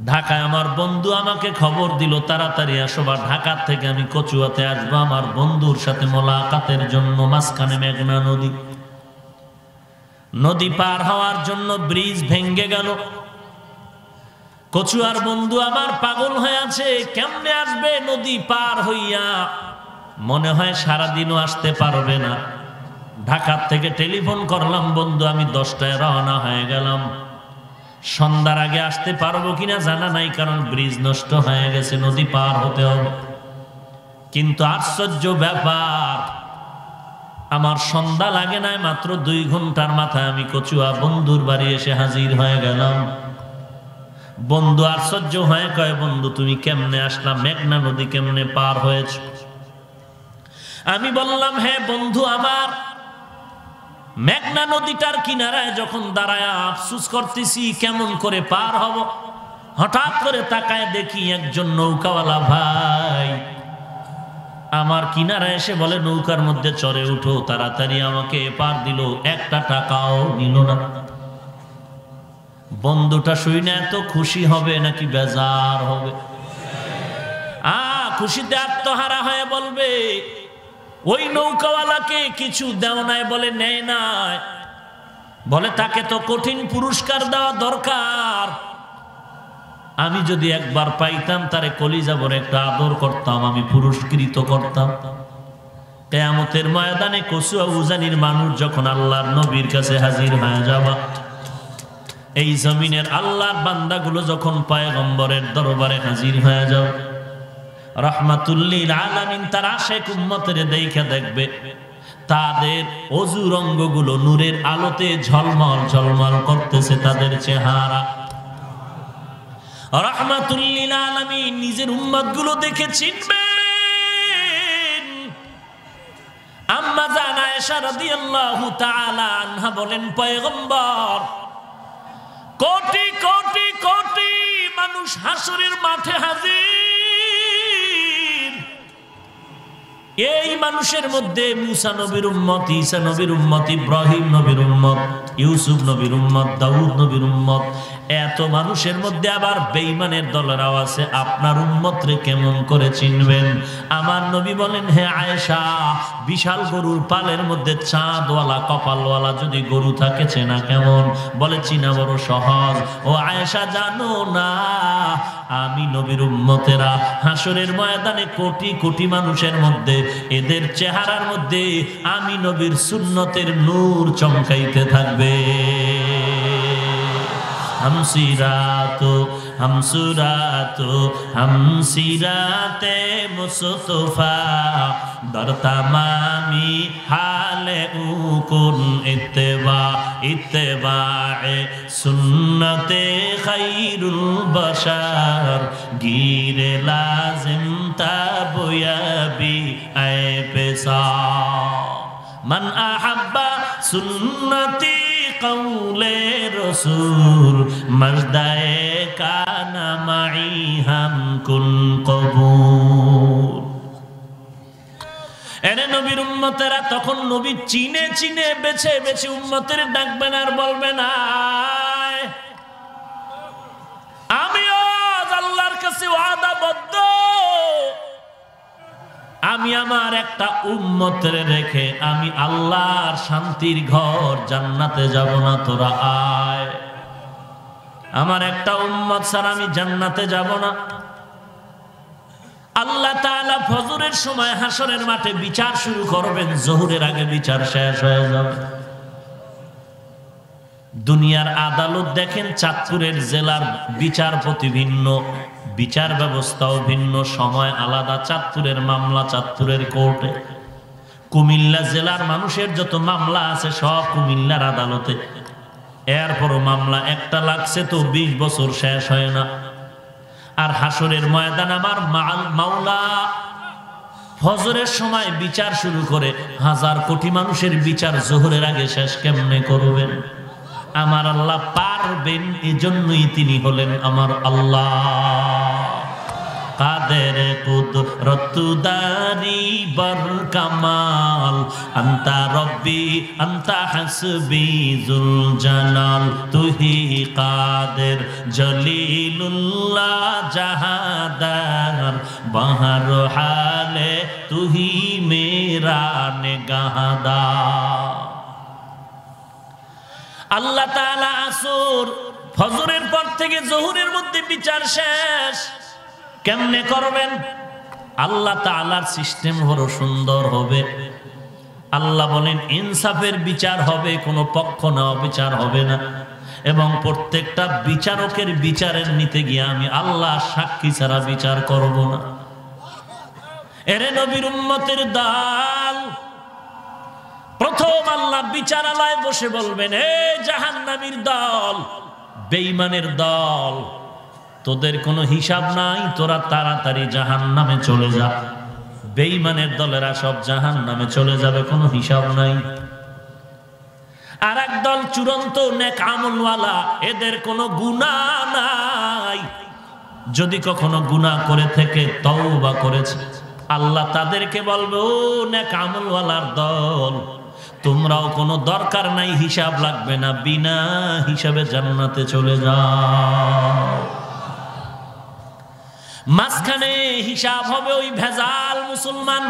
ঢাকায় আমার বন্ধু আমাকে খবর দিল, তাড়াতাড়ি আসো, বা ঢাকা থেকে আমি কচুয়াতে আসবো আমার বন্ধুর সাথে মোলাকাতের জন্য। মাঝখানে মেঘনা নদী, নদী পার হওয়ার জন্য ব্রিজ ভেঙ্গে গেল। কচুয়ার বন্ধু আমার পাগল হয়ে আছে, কেমনে আসবে নদী পার হইয়া? মনে হয় সারাদিনও আসতে পারবে না। ঢাকা থেকে টেলিফোন করলাম, বন্ধু আমি 10টায় রওনা হয়ে গেলাম, সন্ধ্যার আগে আসতে পারবো কিনা জানা নাই, কারণ ব্রিজ নষ্ট হয়ে গেছে, নদী পার হতে হবে। কিন্তু আশ্চর্য ব্যাপার, আমার সন্ধ্যা লাগে নাই, মাত্র 2 ঘন্টার মাথায় আমি কচুয়া বন্ধুর বাড়ি এসে হাজির হয়ে গেলাম। বন্ধু আশ্চর্য হয়ে কয়, বন্ধু তুমি কেমনে আসলাম, মেঘনা নদী কেমনে পার হয়েছ? আমি বললাম, হ্যাঁ বন্ধু আমার, মেঘনা নদীটার কিনারায় যখন দাঁড়ায় আফসোস করতেছি কেমন করে পার হব, হঠাৎ করে তাকায় দেখি একজন নৌকাওয়ালা ভাই আমার কিনারায় এসে বলে, নৌকার মধ্যে চড়ে উঠো। তাড়াতাড়ি আমাকে পার দিল, একটা টাকাও নিল না। বন্ধুটা শুনে এত খুশি হবে নাকি বেজার হবে? খুশিতে আত্মহারা হয়ে বলবে, ওই নৌকাওয়ালাকে কিছু দেও নাই? বলে নেয় নাই। বলে তাকে তো কঠিন পুরস্কার দেওয়া দরকার। আমি যদি একবার পাইতাম তারে কলিজা ভরে একটা আদর করতাম, আমি পুরস্কৃত করতাম। কিয়ামতের ময়দানে কচুয়া উজানির মানুষ যখন আল্লাহর নবীর কাছে হাজির হয়ে যাবা, এই জমিনের আল্লাহর বান্দাগুলো যখন পয়গম্বরের দরবারে হাজির হয়ে যাও, রাহমাতুল্লিল আলামিন তার আশেক উম্মতের দেখে দেখবে তাদের অজুর অঙ্গগুলো নূরের আলোতে ঝলমল ঝলমল করতেছে, তাদের চেহারা। রাহমাতুল্লিল আলামিন নিজের উম্মতগুলো দেখে চিনবেন। আম্মা জান আয়েশা রাদিয়াল্লাহু তাআলা আনহা বলেন, পয়গম্বর কোটি কোটি কোটি মানুষ হাসরের মাঠে হাজির, এই মানুষের মধ্যে মুসা নবীর উম্মত, ঈসা নবীর উম্মত, ইব্রাহিম নবীর উম্মত, ইউসুফ নবীর উম্মত, দাউদ নবীর উম্মত, এত মানুষের মধ্যে আবার বেঈমানের দলেরাও আছে, আপনার উম্মত রে কেমন করে চিনবেন? আমার নবী বলেন, হে আয়েশা, বিশাল গরুর পালের মধ্যে চাঁদওয়ালা কপালওয়ালা যদি গরু থাকে চেনা কেমন? বলে চিনা বড় সহজ। ও আয়েশা জানো না, আমি নবীর উম্মতেরা হাসরের ময়দানে কোটি কোটি মানুষের মধ্যে এদের চেহারার মধ্যে আমি নবীর সুন্নতের নূর চমকাইতে থাকবে। হামসিরাতো হামসুরাতো হামসিরাতে মুস্তফা দর তামামি হালে উকুন ইত্তেবা ইত্তেবায়ে সুন্নতে খায়রুল বাশার গিরে লাজিম তাবয়াবি আয়ে পেশা মান আহাব্বা সুন্নতি কৌলে রসুল মজদায়ে কানা মাই হাম কুন কবুল। এরে নবীর উম্মতেরা তখন নবী চিনে চিনে বেছে বেছে উম্মতের ডাকবেন আর বলবেন, আমিও আল্লাহর কাছে ওয়াদাবদ্ধ, আমি আমার একটা উম্মতের রেখে আমি আল্লাহর শান্তির ঘর জান্নাতে যাব না, তোরা আয়। আমার একটা উম্মত ছাড়া আমি জান্নাতে যাব না। আল্লাহ তাআলা ফজরের সময় হাসরের মাঠে বিচার শুরু করবেন, জোহরের আগে বিচার শেষ হয়ে যাবে। দুনিয়ার আদালত দেখেন, চাঁদপুরের জেলার বিচারপতি ভিন্ন, বিচার ব্যবস্থাও ভিন্ন, সময় আলাদা। চাঁদপুরের মামলা চাঁদপুরের কোর্টে, কুমিল্লা জেলার মানুষের যত মামলা আছে সব কুমিল্লার আদালতে। এরপরও মামলা একটা লাগছে তো 20 বছর শেষ হয় না। আর হাসরের ময়দান আমার মাওলা ফজরের সময় বিচার শুরু করে, 1000 কোটি মানুষের বিচার জোহরের আগে শেষ কেমনে করবেন? আমার আল্লাহ পারবেন, এজন্যই তিনি হলেন আমার আল্লাহ। কাদের কুদরতদারি বর কামাল, আন্তা রব্বি আন্তা হাসবি জুল জালাল, তুহি কাদের জলিলুল্লাহ जहादार बहर हाले तू ही मेरा निगाहदार। আল্লাহ তাআলা আসর ফজরের পর থেকে জোহরের মধ্যে বিচার শেষ কেমনে করবেন? আল্লাহ তাআলার সিস্টেম বড় সুন্দর হবে। আল্লাহ বলেন ইনসাফের বিচার হবে, কোনো পক্ষ নেওয়া বিচার হবে না, এবং প্রত্যেকটা বিচারকের বিচারের নিতে গিয়ে আমি আল্লাহ সাক্ষী ছাড়া বিচার করব না। এরে নবীর উম্মতের দল, প্রথম আল্লাহ বিচারালয়ে বসে বলবেন, হে জাহান্নামীর দল, বেঈমানের দল, তোদের কোনো হিসাব নাই, তোরা তাড়াতাড়ি জাহান্নামে চলে যা। বেঈমানের দলেরা সব জাহান্নামে চলে যাবে, কোনো হিসাব নাই। আর এক দল চূড়ান্ত নেক আমলওয়ালা, এদের কোনো গুনাহ নাই, যদি কখনো গুনাহ করে থেকে তওবা করেছে, আল্লাহ তাদেরকে বলবে, ও নেক আমলওয়ালার দল, তোমরাও কোনো দরকার নাই, হিসাব লাগবে না, বিনা হিসাবে জান্নাতে চলে যাও। মাঝখানে হিসাব হবে ওই ভেজাল মুসলমান,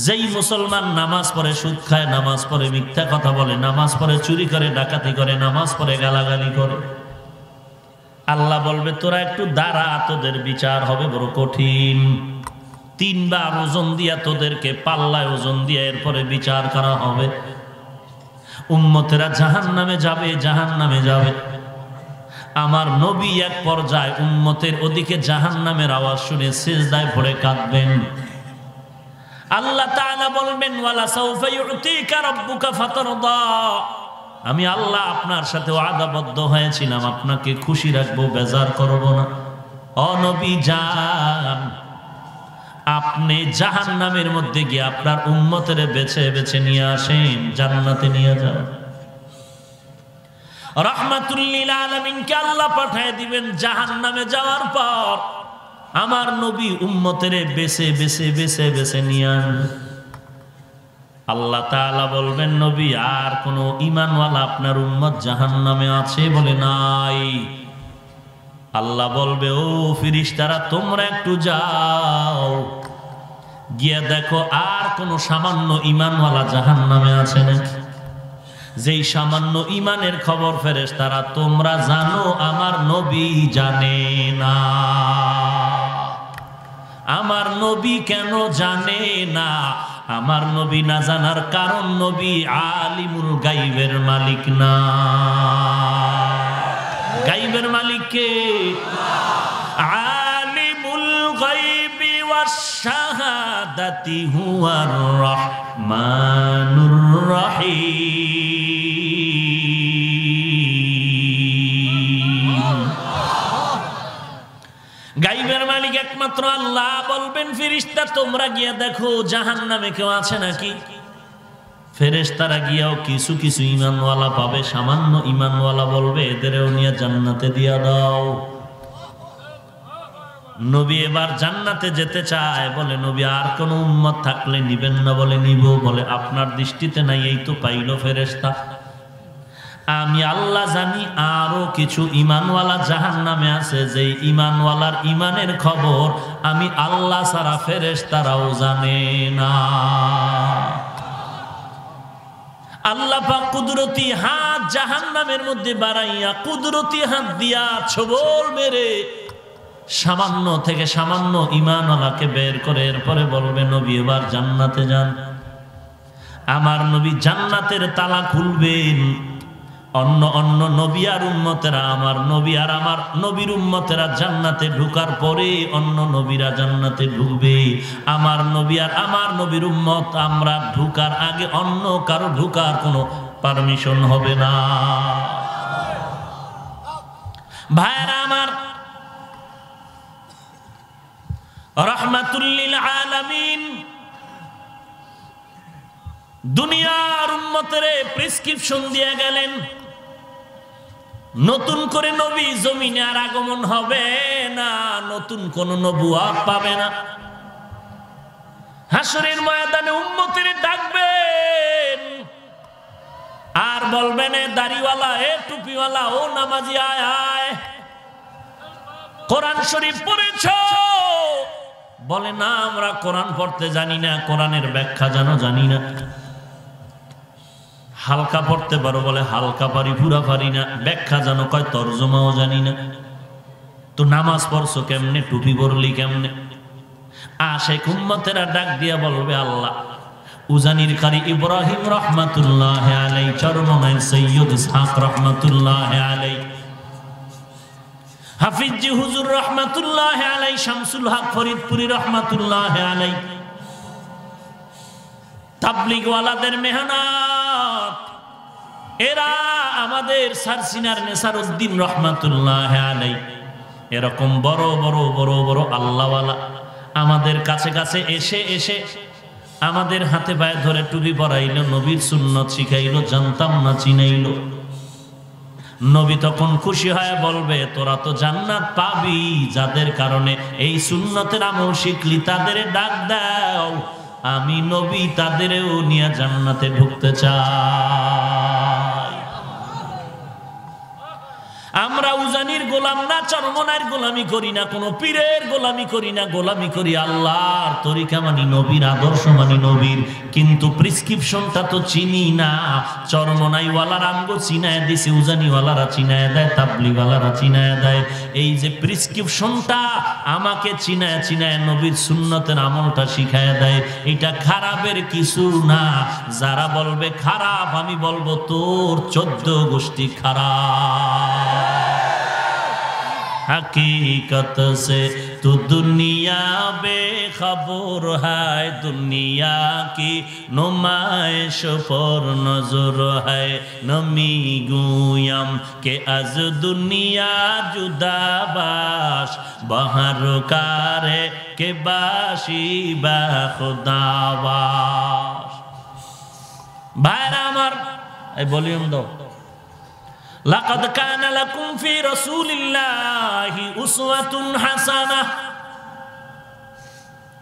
যেই মুসলমান নামাজ পড়ে সুদ খায়, নামাজ পড়ে মিথ্যা কথা বলে, নামাজ পড়ে চুরি করে, ডাকাতি করে, নামাজ পড়ে গালাগালি করে। আল্লাহ বলবে, তোরা একটু দাঁড়া, তোদের বিচার হবে বড় কঠিন। 3 বার ওজন দিয়া তোদেরকে পাল্লায় ওজন দিয়া এরপরে বিচার করা হবে। উম্মতেরা জাহান্নামে যাবে, জাহান্নামে যাবে। আমার নবী এক পর্যায়ে উম্মতের ওদিকে জাহান্নামের আওয়াজ শুনে সিজদায় পড়ে কাঁদবেন। আল্লাহ তাআলা বলবেন, ওয়ালা সাউফা ইউতিকা রাব্বুকা ফাতারদা, আমি আল্লাহ আপনার সাথে ওয়াদাবদ্ধ হয়েছিলাম, আপনাকে খুশি রাখবো, বেজার করব না। ও নবী যান, আপনি জাহান্নামের মধ্যে গিয়ে আপনার উম্মতের বেছে বেছে নিয়ে আসেন, জান্নাতে নিয়ে যান। রাহমাতুল লিল আলামিনকে আল্লাহ পাঠিয়ে দিবেন জাহান্নামে যাওয়ার পর, আমার নবী উম্মতের বেছে বেছে বেছে বেছে নিয়ে আন। আল্লাহ তাআলা বলবেন, নবী আর কোন ঈমানওয়ালা আপনার উম্মত জাহান্নামে আছে? বলে নাই। আল্লাহ বলবে, ও ফেরেশতারা, তোমরা একটু যাও, গিয়ে দেখো আর কোন সামান্য ঈমানওয়ালা জাহান্নামে আছে নাকি। যেই সামান্য ঈমানের খবর ফেরেশতারা তোমরা জানো, আমার নবী জানে না। আমার নবী কেন জানে না? আমার নবী না জানার কারণ, নবী আলিমুল গাইবের মালিক না। গাইবের মালিক কে? আলিমুল গাইবি ওয়াশ শাহাদাতি হুয়ার রহমানুর রহিম। গাইবের মালিক একমাত্র আল্লাহ। বলবেন, ফেরেশতা তোমরা গিয়ে দেখো জাহান্নামে কেউ আছে নাকি। ফেরেশতারা গিয়াও কিছু কিছু ঈমানওয়ালা পাবে, সামান্য ঈমানওয়ালা বলবে, এদেরও নিয়ে জান্নাতে দিয়া দাও। নবী এবার জান্নাতে যেতে চায়, বলে নবী আর কোন উম্মত থাকলে নিবেন না? বলে নিব। বলে আপনার দৃষ্টিতে নাই, এই তো পাইল ফেরেশতা। আমি আল্লাহ জানি আরো কিছু ঈমানওয়ালা জাহান্নামে আছে, যে ঈমানওয়ালার ঈমানের খবর আমি আল্লাহ ছাড়া ফেরেশতারাও জানে না। আল্লাহ পাক কুদরতি হাত জাহান্নামের মধ্যে বাড়াইয়া, কুদরতি হাত দিয়া ছবল মেরে সামান্য থেকে সামান্য ঈমানওয়ালাকে বের করে এরপরে বলবে, নবী এবার জান্নাতে যান। আমার নবী জান্নাতের তালা খুলবেন। অন্য অন্য নবী আর উম্মতেরা, আমার নবী আর আমার নবীর উম্মতেরা জান্নাতে ঢুকার পরে অন্য নবীরা জান্নাতে ঢুকবে। আমার নবী আর আমার নবীর উম্মত আমরা ঢুকার আগে অন্য কারো ঢুকার কোনো পারমিশন হবে না। ভাইরা আমার, রাহমাতুল লিল আলামিন দুনিয়ার উম্মতের প্রেসক্রিপশন দিয়ে গেলেন, নতুন করে নবী জমিনে আর আগমন হবে না, নতুন কোন নবুয়ত পাবে না। হাসরের ময়দানে উম্মতের ডাকবেন আর বলবেন, এ দাড়িওয়ালা, এ টুপিওয়ালা, ও নামাজি, আয় আয়। কোরআন শরীফ পড়েছো? বলে না, আমরা কোরআন পড়তে জানি না, কোরআনের ব্যাখ্যা জানি না। হালকা পড়তে পারো? বলে হালকা পারি, পুরা পারি না। ব্যাখ্যা জানো? কয় তরজমাও জানি না। তো নামাজ পড়ছো কেমনে, টুপি পরলি কেমনে? আশেক উম্মতেরা ডাক দিয়া বলবে, আল্লাহ উজানির কারি ইব্রাহিম রহমাতুল্লাহ আলাই, চরমনাই সৈয়দ ইসহাক রহমাতুল্লাহ আলাই, হাফিজ জি হুজুর রহমাতুল্লাহ আলাই, শামসুল হক ফরিদপুরি রহমাতুল্লাহ আলাই, তাবলীগ ওয়ালাদের মেহনত, এরা আমাদের সারসিনার নেসারউদ্দিন রহমাতুল্লাহ আলাই, এরকম বড় বড় বড় বড় আল্লাহওয়ালা আমাদের কাছে কাছে এসে এসে আমাদের হাতে পায়ে ধরে টুপি পরাইল, নবীর সুন্নত শিখাইল, জানতাম না চিনাইল। নবী তখন খুশি হয়ে বলবে, তোরা তো জান্নাত পাবি, যাদের কারণে এই সুন্নতের আমল শিখলি তাদের ডাক দাও, আমি নবী তাদেরও নিয়ে জান্নাতে ঢুকতে চাই। আমরা উজানির গোলাম না, চরমনার গোলামি করি না, কোন পীরের গোলামি করি না, গোলামি করি আল্লাহর তরিকা মানি, নবীর আদর্শ মানি, নবীর। কিন্তু প্রেসক্রিপশনটা তো চিনি না। চরমনাই ওয়ালার আমগো চিনায় দিছে, উজানি ওয়ালারা চিনায় দেয়, তাবলীগ ওয়ালারা চিনায় দেয়। এই যে প্রেসক্রিপশনটা আমাকে চিনায় চিনায় নবীর সুন্নতের আমলটা শিখায় দেয়, এটা খারাপের কিছু না। যারা বলবে খারাপ, আমি বলবো তোর 14 গোষ্ঠী খারাপ। हकीकत से तो दुनिया बेखबर है, दुनिया की नुमाइश पर नजर है, नमी गुयम के अज दुनिया जुदा बाश, बाहर कारे के बाशी बा खुदाबाश। भाईरा आमार এই ভলিউম দাও। লাকাদ কানা লাকুম ফি রাসূলিল্লাহি উসওয়াতুন হাসানাহ।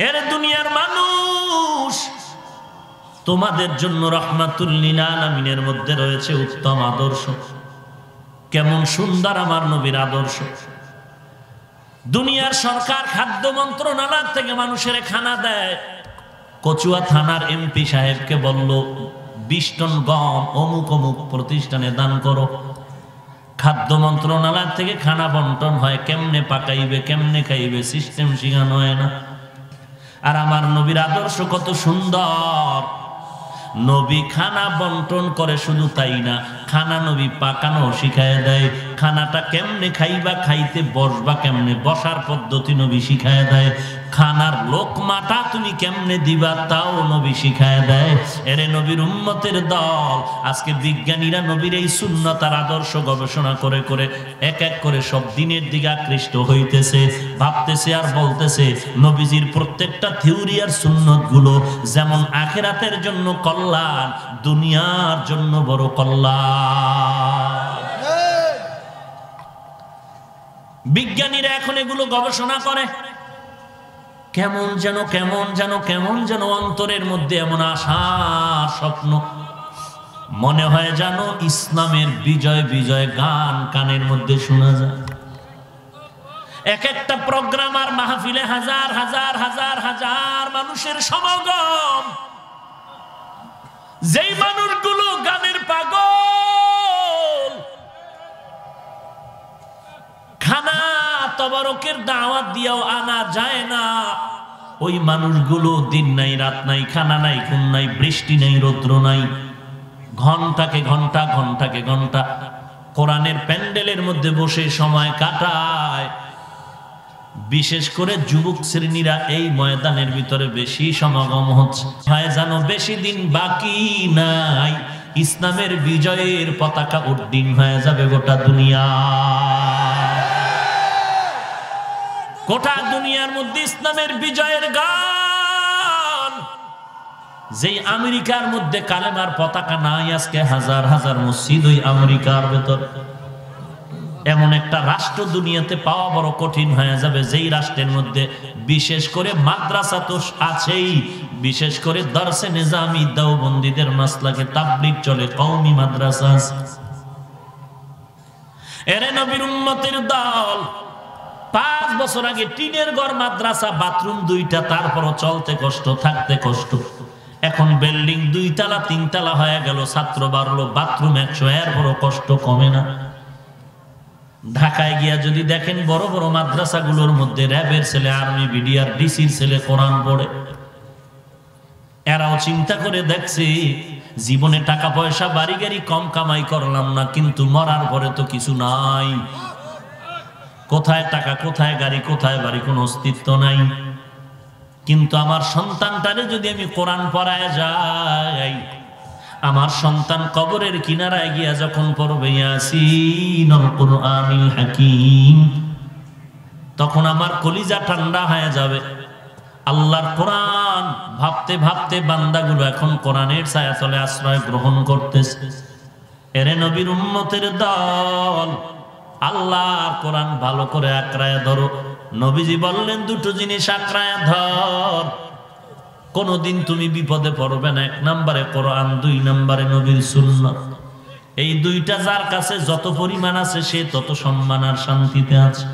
এর দুনিয়ার মানুষ, তোমাদের জন্য রাহমাতুল লিল আলামিনের মধ্যে রয়েছে উত্তম আদর্শ। কেমন সুন্দর আমার নবীর আদর্শ। দুনিয়ার সরকার খাদ্য মন্ত্রণালয় থেকে মানুষের খানা দেয়। কচুয়া থানার এমপি সাহেবকে বলল 20 টন গম অমুক অমুক প্রতিষ্ঠানে দান করো। খাদ্য মন্ত্রণালয় থেকে খানা বন্টন হয়, কেমনে পাকাইবে, কেমনে খাইবে, সিস্টেম শিখানো হয় না। আর আমার নবীর আদর্শ কত সুন্দর। নবী খানা বন্টন করে, শুধু তাই না, খানা নবী পাকানো শিখায় দেয়। খানাটা কেমনে খাইবা, খাইতে বসবা কেমনে, বসার পদ্ধতি নবী শিখায় দেয়। খানার লোকমাটা তুমি কেমনে দিবা, তাও নবী শিখায় দেয়। এরে নবীর উম্মতের দল, আজকে বিজ্ঞানীরা নবীর এই সুন্নত আর আদর্শ গবেষণা করে করে এক এক করে সব দিনের দিকে আকৃষ্ট হইতেছে, ভাবতেছে আর বলতেছে নবীজির প্রত্যেকটা থিওরি আর সুন্নত গুলো যেমন আখিরাতের জন্য কল্যাণ, দুনিয়ার জন্য বড় কল্যাণ। বিজ্ঞানীরা এখন এগুলো গবেষণা করে। কেমন যেন কেমন যেন কেমন যেন অন্তরের মধ্যে এমন আশার স্বপ্ন, মনে হয় যেন ইসলামের বিজয় বিজয় গান কানের মধ্যে শোনা যায়। এক একটা প্রোগ্রাম আর মাহফিলে হাজার হাজার হাজার হাজার মানুষের সমাগম। যেই মানুষগুলো গানের পাগল, খানা তবারকের দাওয়াত দিয়েও আনা যায় না। ওই মানুষগুলো দিন নাই রাত নাই, খানা নাই ঘুম নাই, বৃষ্টি নাই রৌদ্র নাই, ঘন্টাকে ঘন্টা ঘন্টাকে ঘন্টা কোরআনের প্যান্ডেলের মধ্যে বসে সময় কাটায়। বিশেষ করে যুবক শ্রেণীরা এই ময়দানের ভিতরে বেশি সমাগম হচ্ছে। হয় জানো বেশি দিন বাকি নাই, ইসলামের বিজয়ের পতাকা উড্ডীন হয়ে যাবে গোটা দুনিয়া। গোটা দুনিয়ার মধ্যে ইসলামের বিজয়ের গান। যেই আমেরিকার মধ্যে কালেমার পতাকা নাই, আজকে হাজার হাজার মসজিদ ওই আমেরিকার ভেতর। এমন একটা রাষ্ট্র দুনিয়াতে পাওয়া বড় কঠিন হয়ে যাবে, যেই রাষ্ট্রের মধ্যে বিশেষ করে মাদ্রাসা তো আছেই, বিশেষ করে দরসে নিজামি দেওবন্দীদের মাসলাকে তাবলীগ চলে, কওমি মাদ্রাসা আছে। এরে নবীর উম্মতের দল, বছর আগে টিনের ঘর, মাদ্রাসা, বাথরুম 2টা, তারপরও চলতে কষ্ট, থাকতে কষ্ট। এখন বিল্ডিং 2 তলা 3 তলা হয়ে গেল, ছাত্র বাড়লো, বাথরুম 100, এরপরও কষ্ট কমে না। ঢাকায় গিয়া যদি দেখেন বড় বড় মাদ্রাসাগুলোর মধ্যে র্যাবের ছেলে, আর্মি, বিডিআর, ডিসির ছেলে কোরআন পড়ে। এরাও চিন্তা করে দেখছে জীবনে টাকা পয়সা বাড়ি গাড়ি কম কামাই করলাম না, কিন্তু মরার পরে তো কিছু নাই। কোথায় টাকা, কোথায় গাড়ি, কোথায় বাড়ি, কোনো অস্তিত্ব নাই। কিন্তু আমার সন্তানটারে যদি আমি কোরআন পড়ায় যাই, আমার সন্তান কবরের কিনারায় গিয়া যখন পড়বে ইয়াসিনুল কুরআনিল হাকীম, তখন আমার কলিজা ঠান্ডা হয়ে যাবে। আল্লাহর কোরআন ভাবতে ভাবতে বান্দাগুলো এখন কোরআনের ছায়াতলে আশ্রয় গ্রহণ করতেছে। এরে নবীর উম্মতের দল, আল্লাহর কোরআন ভালো করে আঁকড়ায় ধরো। নবীজি বললেন 2টো জিনিস আঁকড়ায় ধর, কোনদিন তুমি বিপদে পড়বে না। 1 নম্বরে কোরআন, 2 নম্বরে নবীর সুন্নাত। এই 2টা যার কাছে যত পরিমাণ আছে সে তত সম্মান আর শান্তিতে আছে।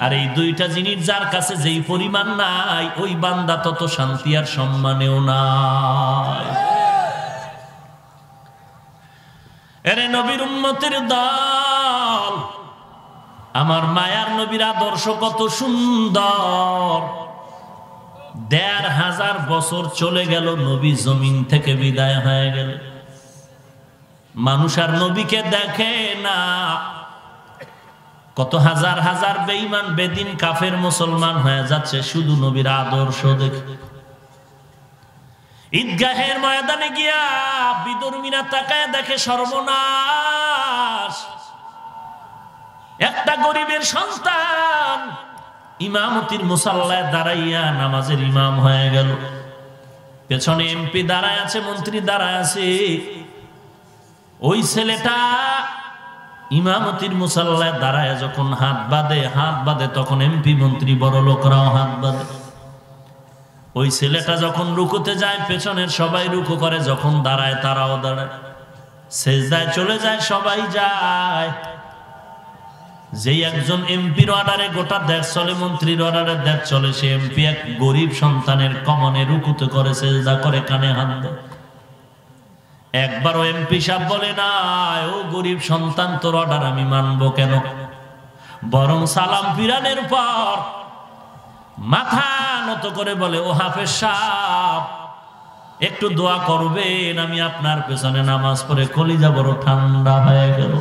আর এই 2টা জিনিস যার কাছে যেই পরিমাণ নাই, ওই বান্দা তত শান্তি আর সম্মানেও নাই। এরে নবীর উম্মতের দল, আমার মায়ার নবীর আদর্শ কত সুন্দর। 1500 বছর চলে গেল, নবী জমিন থেকে বিদায় হয়ে গেল। মানুষ আর নবীকে দেখে না। কত হাজার হাজার বেঈমান, বেদিন, কাফের মুসলমান হয়ে যাচ্ছে শুধু নবীর আদর্শ দেখে। ঈদগাহের ময়দানে গিয়া বিদর্মীরা তাকায় দেখে সর্বনাশ। একটা গরিবের সন্তান ইমামতির মুসাল্লায় দাঁড়াইয়া নামাজের ইমাম হয়ে গেল। পেছনে এমপি দাঁড়ায় আছে, মন্ত্রী দাঁড়ায় আছে। ওই ছেলেটা ইমামতির মুসাল্লায় দাঁড়ায় যখন হাত বাঁধে, তখন এমপি, মন্ত্রী, বড় লোকরাও হাত বাঁধে। ওই ছেলেটা যখন রুকুতে যায়, পেছনের সবাই রুকু করে। যখন দাঁড়ায় তারাও দাঁড়ায়। সেজদায় চলে যায়, সবাই যায়। যেই একজন এমপির অর্ডারে গোটা দেশ চলে, মন্ত্রীর অর্ডারে দেশ চলে, সে এমপি এক গরিব সন্তানের কমনে রুকুতে করে, সেজদা করে, কানে হাত দেয়। একবারও এমপি সাহেব বলে না ও গরিব সন্তান, তোর অর্ডার আমি মানবো কেন? বরং সালাম ফিরানের পর মাথা নত করে বলে, ও হাফেজ সাহেব, একটু দোয়া করবেন, আমি আপনার পেছনে নামাজ পড়ে কলিজা বড় ঠান্ডা হয়ে গেল।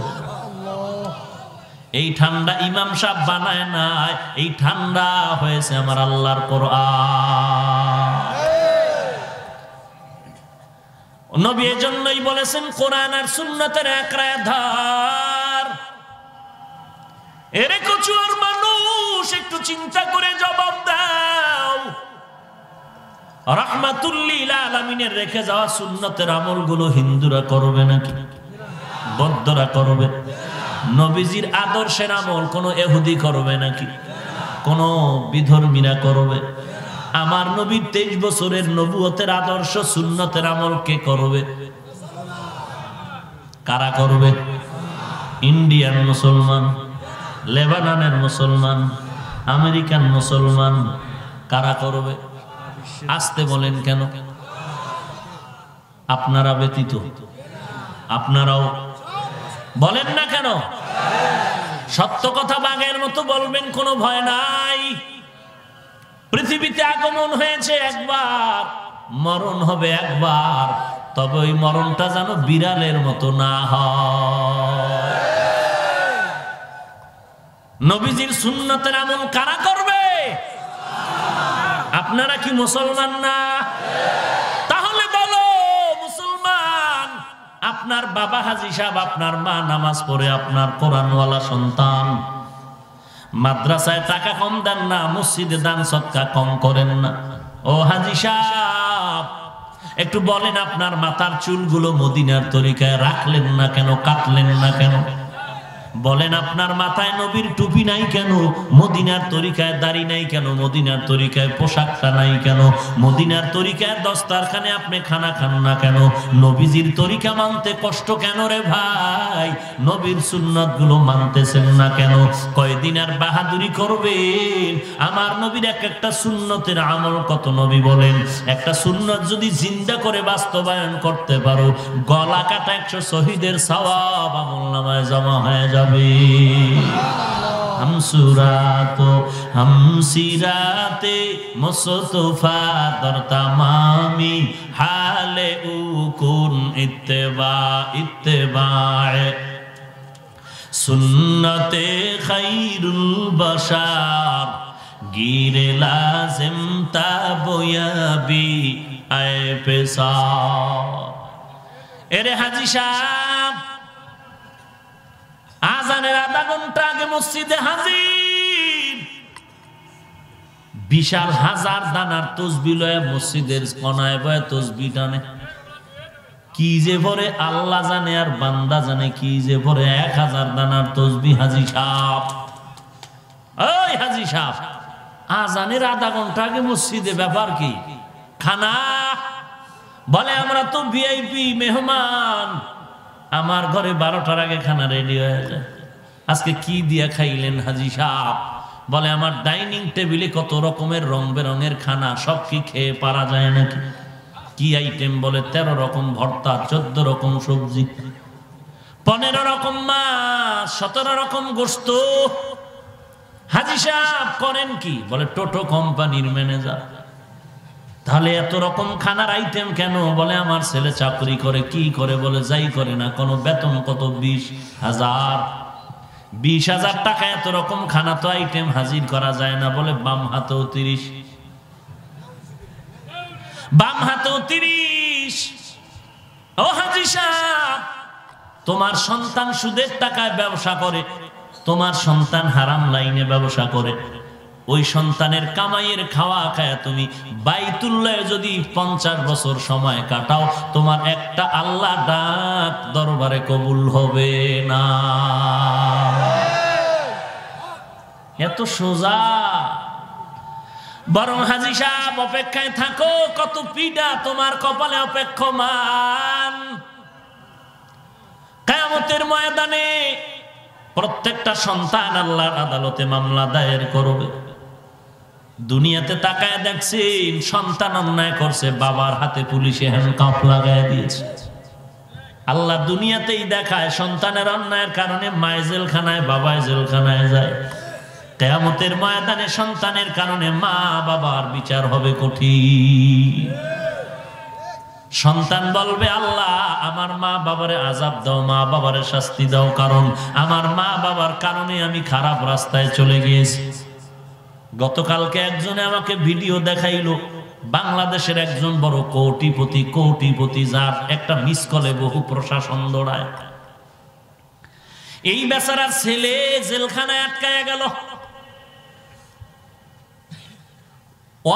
এই ঠান্ডা ইমাম সাহেব বানায় নাই, এই ঠান্ডা হয়েছে আমার আল্লাহর কোরআন। নবী এজন্যই বলেছেন কোরআন আর সুন্নাতের আঁকড়ায় ধর। এরে কচুয়ার মানুষ, একটু চিন্তা করে জবাব দাও। রাহমাতুল্লিল আলামিনের রেখে যাওয়া সুন্নতের আমলগুলো হিন্দুরা করবে নাকি? বৌদ্ধরা করবে? নবীজির আদর্শের আমল কোন ইহুদি করবে নাকি? কোন বিধর্মীরা করবে? আমার নবীর 23 বছরের নবুয়তের আদর্শ সুন্নতের আমল কে করবে? কারা করবে? ইন্ডিয়ান মুসলমান, লেবাননের মুসলমান, আমেরিকান মুসলমান, কারা করবে? আসতে বলেন কেন? আপনারা ব্যতীত আপনারাও বলেন না কেন? সত্য কথা বাঘের মতো বলবেন, কোনো ভয় নাই। পৃথিবীতে আগমন হয়েছে একবার, মরণ হবে একবার, তবে ওই মরণটা যেন বিড়ালের মতো না হয়। নবীজির সুন্নতের আমল কারা করবে? আপনারা কি মুসলমান না? তাহলে বলো মুসলমান। আপনার বাবা হাজী সাহেব, আপনার মা নামাজ পড়ে, আপনার কোরআনওয়ালা সন্তান। মাদ্রাসায় টাকা কম দেন না, মসজিদে দান সদকা কম করেন না। ও হাজী সাহেব, একটু বলেন আপনার মাথার চুলগুলো মদিনার তরিকায় রাখলেন না কেন, কাটলেন না কেন? বলেন আপনার মাথায় নবীর টুপি নাই কেন? মদিনার তরিকায় দাড়ি নাই কেন? মদিনার তরিকায় পোশাকটা নাই কেন? মদিনার তরিকায় দস্তারখানে আপনি খানা খান না কেন? নবীজির তরিকা মানতে কষ্ট কেন রে ভাই? নবীর সুন্নাত গুলো মানতেছেন না কেন? কয়দিন আর বাহাদুরি করবেন? আমার নবীর এক একটা সুন্নতের আমল কত নবী বলেন, একটা সুন্নত যদি জিন্দা করে বাস্তবায়ন করতে পারো, গলা কাটা 100 শহীদের সওয়াব আমলনামায় জমা হয়ে যাবে। हम सुरात हम सिराते मुस्तफा दर तमामी हाले उकुन इत्तेबा इत्तेबाए सुन्नते खैरुल बशार गिरे लाजिम ताबोयाबी आए पेशार। एरे हाजी साहब আজানের আধা ঘন্টা আগে মসজিদে হাজির, বিশাল হাজার দানার তসবিহ লয়ে মসজিদের কোনায় বয়ে তসবিহ টানে। কি যে ভরে আল্লাহ জানে আর বান্দা জানে, কি যে ভরে 1000 দানার তসবিহ। হাজি সাহেব, ওই হাজি সাহেব, আজানের আধা ঘন্টা আগে মসজিদে, ব্যাপার কি? খানা? বলে আমরা তো ভিআইপি মেহমান, আমার ঘরে 12টার আগে খানা রেডি হয়ে যায়। আজকে কি দিয়া খাইলেন হাজি সাহেব? বলে আমার ডাইনিং টেবিলে কত রকমের রং বেরঙের খানা, সব কি খেয়ে পারা যায় নাকি? কি আইটেম? বলে 13 রকম ভর্তা, 14 রকম সবজি, 15 রকম মাছ, 17 রকম গোশত। হাজি সাহেব করেন কি? বলে টোটো কোম্পানির ম্যানেজার। তাহলে এত রকম খানার আইটেম কেন? বলে আমার ছেলে চাকরি করে। কি করে? বলে যাই করে না, কোনো বেতন কত? 20,000। 20,000 টাকা এত রকম খানা তো আইটেম হাজির করা যায় না। বলে বাম হাতেও 30, বাম হাতেও 30। ও হাজি সাহেব, তোমার সন্তান সুদের টাকায় ব্যবসা করে, তোমার সন্তান হারাম লাইনে ব্যবসা করে, ওই সন্তানের কামাইয়ের খাওয়া খায়া তুমি বাইতুল্লাহে যদি 50 বছর সময় কাটাও, তোমার একটা আল্লাহ ডাক দরবারে কবুল হবে না। এত সোজা। বরং হাজি সাহেব অপেক্ষায় থাকো, কত পীড়া তোমার কপালে অপেক্ষমান। কিয়ামতের ময়দানে প্রত্যেকটা সন্তান আল্লাহর আদালতে মামলা দায়ের করবে। দুনিয়াতে তাকায় দেখছেন, সন্তান অন্যায় করছে, বাবার হাতে পুলিশে হ্যান্ডকাফ লাগায় দিয়েছে। আল্লাহ দুনিয়াতেই দেখায় সন্তানের অন্যায়ের কারণে মায়ে জেলখানায়, বাবায় জেলখানায় যায়। কিয়ামতের ময়দানে সন্তানের কারণে মা বাবার বিচার হবে কঠিন। সন্তান বলবে, আল্লাহ আমার মা বাবারে আযাব দাও, মা বাবারে শাস্তি দাও, কারণ আমার মা বাবার কারণে আমি খারাপ রাস্তায় চলে গিয়েছি। গতকালকে একজনে আমাকে ভিডিও দেখাইলো, বাংলাদেশের একজন বড় কোটিপতি, যার একটা মিস কলে বহু প্রশাসন দৌড়ায়। এই বেচারার ছেলে জেলখানায় আটকায়া গেল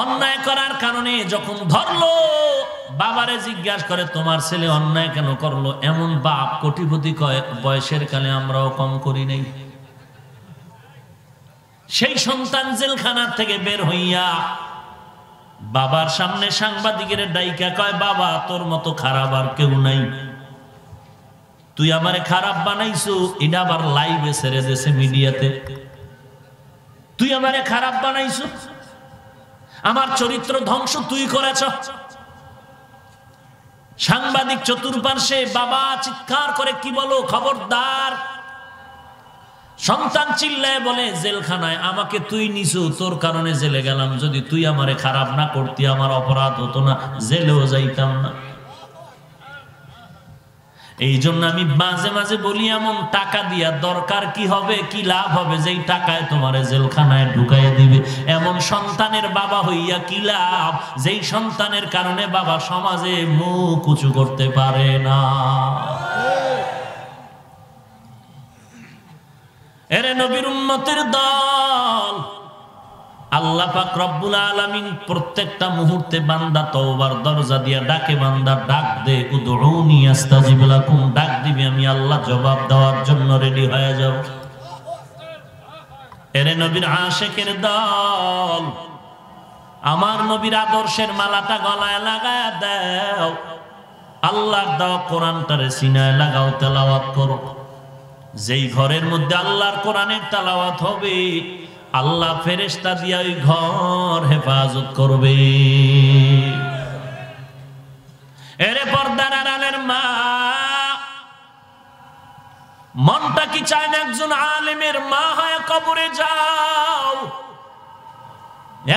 অন্যায় করার কারণে। যখন ধরলো, বাবারে জিজ্ঞাসা করে তোমার ছেলে অন্যায় কেন করলো? এমন বাপ কোটিপতি কয়, বয়সের কালে আমরাও কম করি নাই। সেই সন্তান জেলখানার থেকে বের হইয়া বাবার সামনে সাংবাদিকের ডাইকা কয়, বাবা তোর মতো খারাপ আর কেউ নাই, তুই আমারে খারাপ বানাইছো। এটা আবার লাইভে ছেড়ে দিয়েছে মিডিয়াতে। তুই আমারে খারাপ বানাইছো, আমার চরিত্র ধ্বংস তুই করেছ। সাংবাদিক চতুর্পার্শ্বে, বাবা চিৎকার করে কি বলো, খবরদার। সন্তান চিল্লায় বলে, জেলখানায় আমাকে তুই নিছু, তোর কারণে জেলে গেলাম। যদি তুই আমারে খারাপ না করতি, আমার অপরাধ হতো না, জেলেও যাইতাম না। এই জন্য আমি মাঝে মাঝে বলি, এমন টাকা দিয়া দরকার কি হবে, কি লাভ হবে, যেই টাকায় তোমারে জেলখানায় ঢুকাই দিবে। এমন সন্তানের বাবা হইয়া কি লাভ, যেই সন্তানের কারণে বাবা সমাজে মুখ উঁচু করতে পারে না। এরে নবীর উম্মতের দল, আল্লাহ আল্লাহ পাক রব্বুল আলামিন প্রত্যেকটা মুহূর্তে বান্দা তওবার দরজা দিয়া ডাকে, বান্দা ডাক দে, উদউনি আস্তাজিব লাকুম, ডাক দিবি আমি আল্লাহ জবাব দেওয়ার জন্য রেডি হয়ে যাব। এরে নবীর আশিকের দল, আমার নবীর আদর্শের মালাটা গলায় লাগায় দাও, আল্লাহর দেওয়া কোরআনটারে সিনায় লাগাও, তেলাওয়াত করো। যেই ঘরের মধ্যে আল্লাহর কোরআনের তেলাওয়াত হবে, আল্লাহ ফেরেশতা দিয়া ওই ঘর হেফাজত করবে। এরে পর্দার আড়ালের মা, মনটা কি চায় না একজন আলেমের মা হয় কবরে যাও,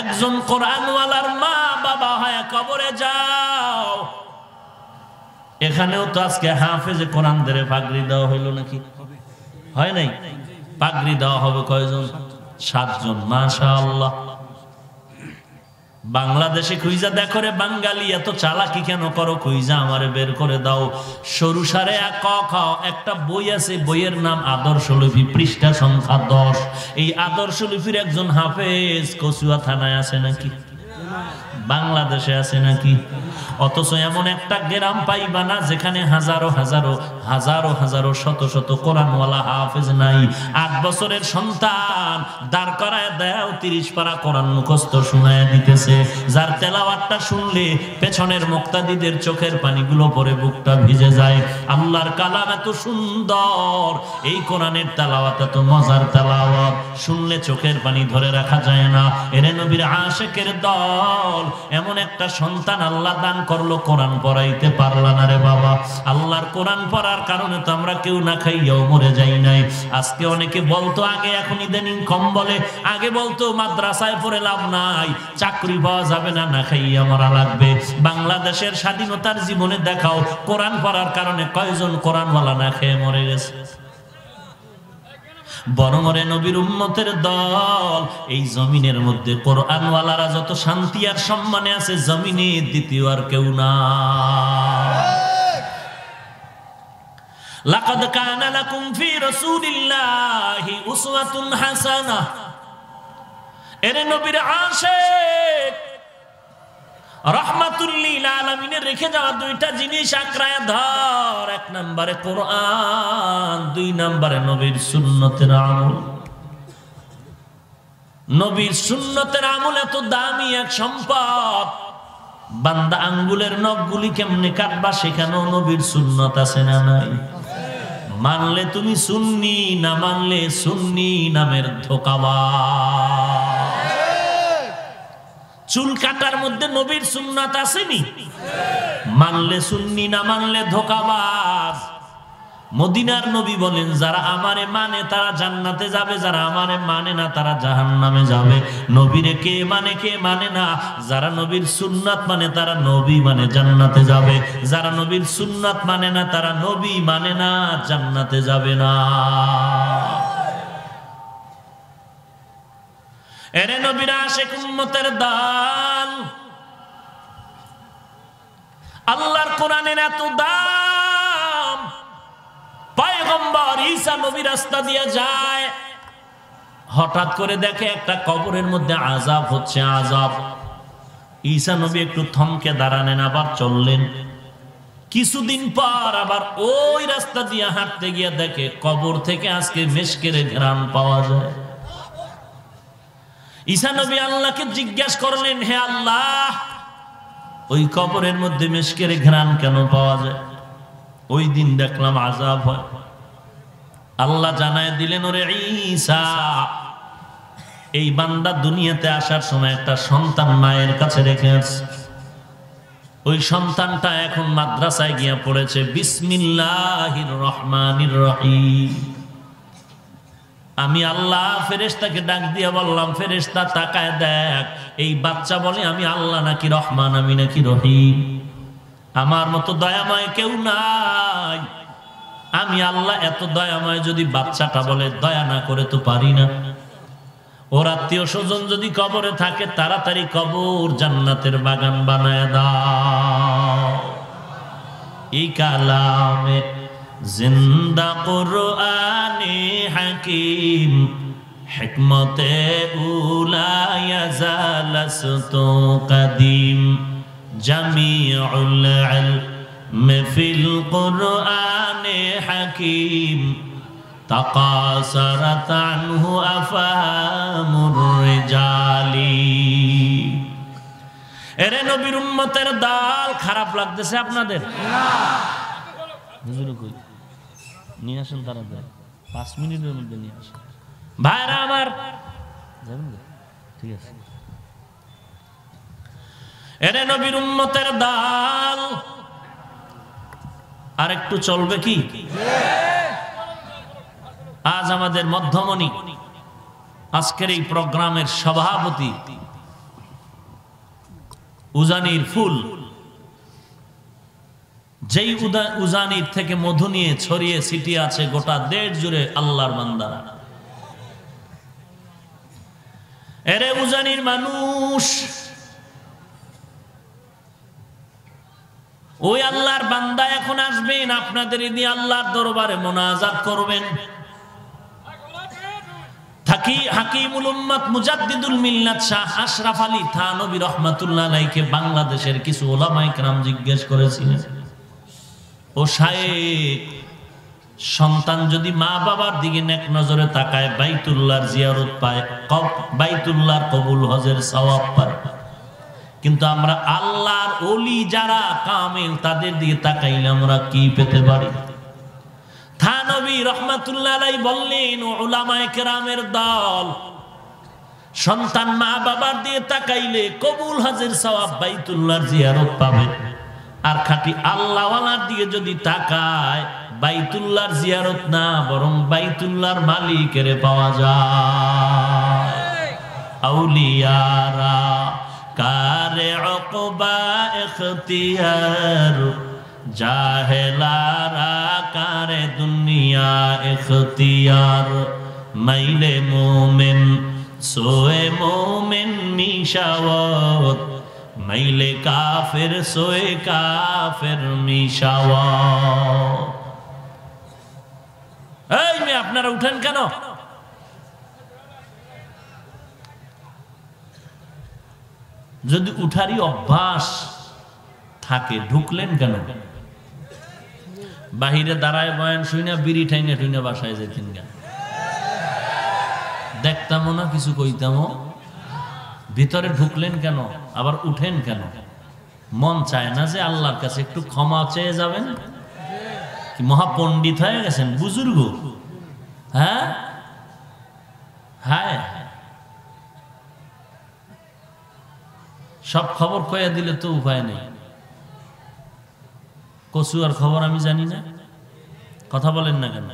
একজন কোরআনওয়ালার মা বাবা হয় কবরে যাও? এখানেও তো আজকে হাফেজে কোরআনদের পাগড়ি দেওয়া হইল নাকি? হয় নাই? পাগড়ি দেওয়া হবে কয়জন? 7 জন। মাশাআল্লাহ। বাংলাদেশে খুঁজা দেখো রে বাঙালি, এত চালাকি কেন করো? খুঁজা আমারে বের করে দাও। সরুসারে ক খ একটা বই আছে, বইয়ের নাম আদর্শ লিপি, পৃষ্ঠা সংখ্যা 10। এই আদর্শ লিপির একজন হাফেজ কচুয়া থানায় আছে নাকি? বাংলাদেশে আছে নাকি? অথচ এমন একটা গ্রাম পাইবা না যেখানে হাজারো হাজারো হাজারো হাজারো শত শত কোরআনওয়ালা হাফেজ নাই। 8 বছরের সন্তান দাঁড় করায় দাও, 30 পারা কোরআন মুখস্থ শোনায় দিতেছে, যার তেলাওয়াতটা শুনলে পেছনের মুক্তাদিদের চোখের পানিগুলো পরে বুকটা ভিজে যায়। আল্লাহর কালাম এত সুন্দর, এই কোরআনের তেলাওয়াত এত মজার তেলাওয়াত, শুনলে চোখের পানি ধরে রাখা যায় না। এরে নবীর আশিকের দল, এমন একটা সন্তান আল্লাহ দান করলো, কোরআন পড়াইতে পারলা না রে বাবা। আল্লাহর কোরআন পড়ার কারণে তো আমরা কেউ না খাইয়াও মরে যাই নাই। আজকে অনেকে বলতো আগে, এখন ইদানিং কম বলে, আগে বলতো মাদ্রাসায় পড়ে লাভ নাই, চাকরি পাওয়া যাবে না, না খাইয়া মরা লাগবে। বাংলাদেশের স্বাধীনতার জীবনে দেখাও কোরআন পড়ার কারণে কয়জন কোরআনওয়ালা না খেয়ে মরে গেছে? বরং ওরে নবীর উম্মতের দল, এই জমিনের মধ্যে কোরআনওয়ালারা যত শান্তি আর সম্মানে আছে, জমিনে দ্বিতীয় আর কেউ না। লাকাদ কানা লাকুম ফি রাসূলিল্লাহি উসওয়াতুন হাসানাহ। এরে নবীর আশিক রাহমাতুল লিল আলামিনের রেখে যাওয়া 2টা জিনিস আঁকড়ায় ধর। 1 নম্বরে কোরআন, 2 নম্বরে নবীর সুন্নতের আমল। নবীর সুন্নতের আমল এত দামি এক সম্পদ, বান্দা আঙ্গুলের নখগুলি কেমনে কাটবা সেখানেও নবীর সুন্নত আছে না নাই? মানলে তুমি সুন্নি, না মানলে সুন্নি নামের ধোঁকাবাজ। চুল কাটার মধ্যে নবীর সুন্নাত আসেনি? মানলে সুন্নি, না মানলে ধোঁকাবাজ। মদিনার নবী বলেন, যারা আমারে মানে তারা জান্নাতে যাবে, যারা আমারে মানে না তারা জাহান্নামে যাবে। নবীরে কে মানে কে মানে না? যারা নবীর সুন্নাত মানে তারা নবী মানে জান্নাতে যাবে, যারা নবীর সুন্নাত মানে না তারা নবী মানে না, জান্নাতে যাবে না। এরে নবীর আশিক উম্মতের দল, আল্লাহর কোরআনের এত দাম, পয়গম্বর ঈসা নবী রাস্তা দিয়ে যায়, হঠাৎ করে দেখে একটা কবরের মধ্যে আযাব হচ্ছে, আযাব। ঈসা নবী একটু থমকে দাঁড়ালেন, আবার চললেন। কিছুদিন পর আবার ওই রাস্তা দিয়ে হাঁটতে গিয়ে দেখে কবর থেকে আজকে মিশকের ঘ্রাণ পাওয়া যায়। ঈসা নবী আল্লাহকে জিজ্ঞাসা করলেন, হে আল্লাহ, ওই কবরের মধ্যে মিশকের ঘ্রাণ কেন পাওয়া যায়? ওই দিন দেখলাম আযাব হয়। আল্লাহ জানায় দিলেন, ওরে ঈসা, এই বান্দা দুনিয়াতে আসার সময় একটা সন্তান মায়ের কাছে রেখে আসছে। ওই সন্তানটা এখন মাদ্রাসায় গিয়া পড়েছে বিসমিল্লাহির রহমানির রহিম। আমি আল্লাহ ফেরেশতাকে ডাক দিয়ে বললাম, ফেরেশতা তাকায় দেখ, এই বাচ্চা বলে আমি আল্লাহ নাকি রহমান, আমি নাকি রহিম। আমার মতো দয়াময় কেউ নাই। আমি আল্লাহ এত দয়াময়, যদি বাচ্চাটা বলে দয়া না করে তো পারি না। ওর আত্মীয় স্বজন যদি কবরে থাকে, তাড়াতাড়ি কবর জান্নাতের বাগান বানায় দাও। এই কালামে জিন্দা কুরআনে হাকিম হিকমতে উলা ইয়াজালাস্তু কাদিম জামিউল ইলম ফিল কুরআনে হাকিম তাকাসারাত আনহু আফহামুর রিজালি। এরে নবীর উম্মতের দল, খারাপ লাগতেছে আপনাদের? হুজুর কই নিয়ে আসেন তাড়াতাড়ি, 5 মিনিটের মধ্যে নিয়ে আসেন। ভাইরা আমার, যাবেন না? ঠিক আছে। এরে নবীর উম্মতের দল, আর একটু চলবে কি? আজ আমাদের মধ্যমণি, আজকের এই প্রোগ্রামের সভাপতি, উজানির ফুল, যেই উজানির থেকে মধু নিয়ে ছড়িয়ে ছিটিয়ে আছে গোটা দেশ জুড়ে আল্লাহর বান্দারা। এরে উজানির মানুষ, ওই আল্লাহর বান্দা এখন আসবেন, আপনাদের দিয়ে আল্লাহর দরবারে মোনাজাত করবেন। হাকিমুল উম্মত মুজাদ্দিদুল মিল্লাত শাহ আশরাফ আলী থানভী রাহমাতুল্লাহ আলাইহিকে বাংলাদেশের কিছু উলামায়ে কেরাম জিজ্ঞেস করেছিলেন, ও শায়েখ, সন্তান যদি মা বাবার দিকে নেক নজরে তাকায় বাইতুল্লাহর জিয়ারত পায়, বাইতুল্লাহর কবুল হজের সওয়াব পায়, কিন্তু আমরা আল্লাহর ওলি যারা কামেল তাদের দিকে তাকাইলে আমরা কি পেতে পারি? থানভী রাহমাতুল্লাহ আলাইহি বললেন, উলামায়ে কেরামের দল, সন্তান মা বাবার দিকে তাকাইলে কবুল হজের সওয়াব বাইতুল্লাহর জিয়ারত পাবে, আর খাঁটি আল্লাহওয়ালার দিকে যদি তাকায় বাইতুল্লাহর জিয়ারত না বরং বাইতুল্লাহর মালিকের পাওয়া যায়। আউলিয়ারা কারে উকবা ইখতিয়ার, জাহেলারা কারে দুনিয়া ইখতিয়ার, মাইলে মোমেন সোয়ে মোমেন মিশাওয়াত, মাইলে কাফের সোয়ে কাফের মিশাওয়াত। এই মেয়ে, আপনারা উঠেন কেন? যদি উঠারই অভ্যাস থাকে ঢুকলেন কেন? বাহিরে দাঁড়ায় বয়ান শুইনা বিড়ি ঠাইনা ঠুইনা বাসায় যেতেন কেন? দেখতামও না, কিছু কইতামও। ভিতরে ঢুকলেন কেন? আবার উঠেন কেন? মন চায় না যে আল্লাহর কাছে একটু ক্ষমা চেয়ে যাবেন? কি মহাপণ্ডিত হয়ে গেছেন, বুজুর্গ? হ্যাঁ, হায়, সব খবর কইয়া দিলে তো উপায় নেই। কচুয়ার খবর আমি জানি না, কথা বলেন না কেন?